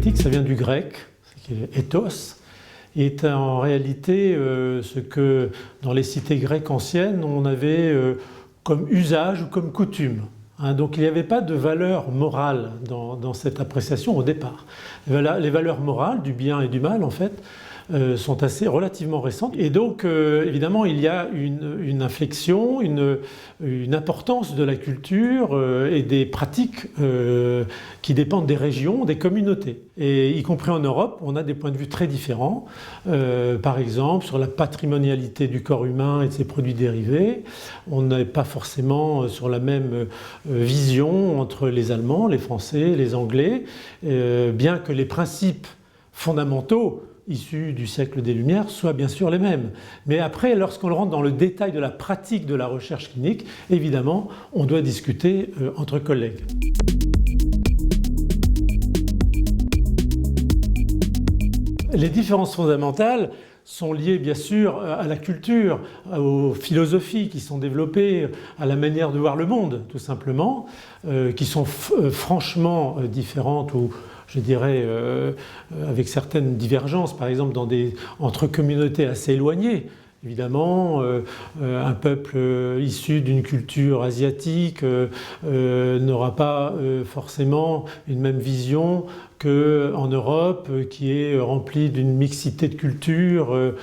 éthique, ça vient du grec, qui est ethos, et est en réalité ce que dans les cités grecques anciennes on avait comme usage ou comme coutume. Donc il n'y avait pas de valeur morale dans cette appréciation au départ. Les valeurs morales du bien et du mal en fait sont relativement récentes. Et donc évidemment il y a une inflexion, une importance de la culture et des pratiques qui dépendent des régions, des communautés. Et y compris en Europe, on a des points de vue très différents. Par exemple, sur la patrimonialité du corps humain et de ses produits dérivés, on n'est pas forcément sur la même vision entre les Allemands, les Français, les Anglais, bien que les principes fondamentaux issus du siècle des Lumières soient bien sûr les mêmes. Mais après, lorsqu'on rentre dans le détail de la pratique de la recherche clinique, évidemment, on doit discuter entre collègues. Les différences fondamentales sont liées bien sûr à la culture, aux philosophies qui sont développées, à la manière de voir le monde tout simplement, qui sont franchement différentes ou je dirais avec certaines divergences, par exemple entre communautés assez éloignées. Évidemment, un peuple issu d'une culture asiatique n'aura pas forcément une même vision qu'en Europe, qui est remplie d'une mixité de cultures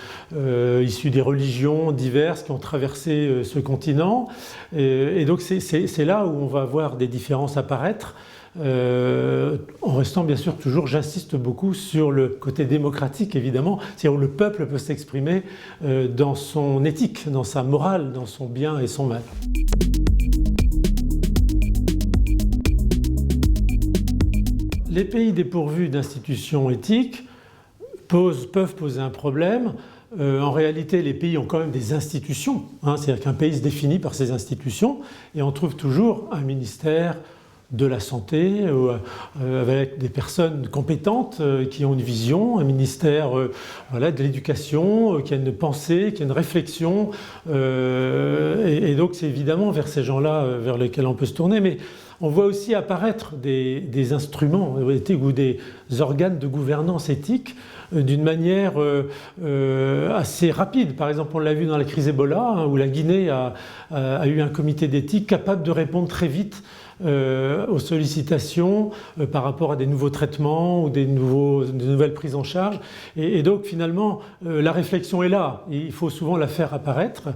issues des religions diverses qui ont traversé ce continent. Et donc c'est là où on va voir des différences apparaître. En restant bien sûr toujours, j'insiste beaucoup sur le côté démocratique évidemment, c'est-à-dire où le peuple peut s'exprimer dans son éthique, dans sa morale, dans son bien et son mal. Les pays dépourvus d'institutions éthiques peuvent poser un problème. En réalité, les pays ont quand même des institutions, c'est-à-dire qu'un pays se définit par ses institutions et on trouve toujours un ministère de la santé, avec des personnes compétentes qui ont une vision, un ministère de l'éducation, qui a une pensée, qui a une réflexion. Et donc c'est évidemment vers ces gens-là vers lesquels on peut se tourner. Mais on voit aussi apparaître des instruments éthiques ou des organes de gouvernance éthique d'une manière assez rapide. Par exemple, on l'a vu dans la crise Ebola, où la Guinée a eu un comité d'éthique capable de répondre très vite aux sollicitations par rapport à des nouveaux traitements ou de nouvelles prises en charge. Et donc finalement, la réflexion est là. Il faut souvent la faire apparaître,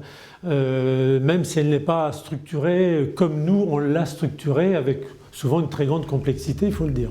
même si elle n'est pas structurée comme nous on l'a structurée, avec souvent une très grande complexité, il faut le dire.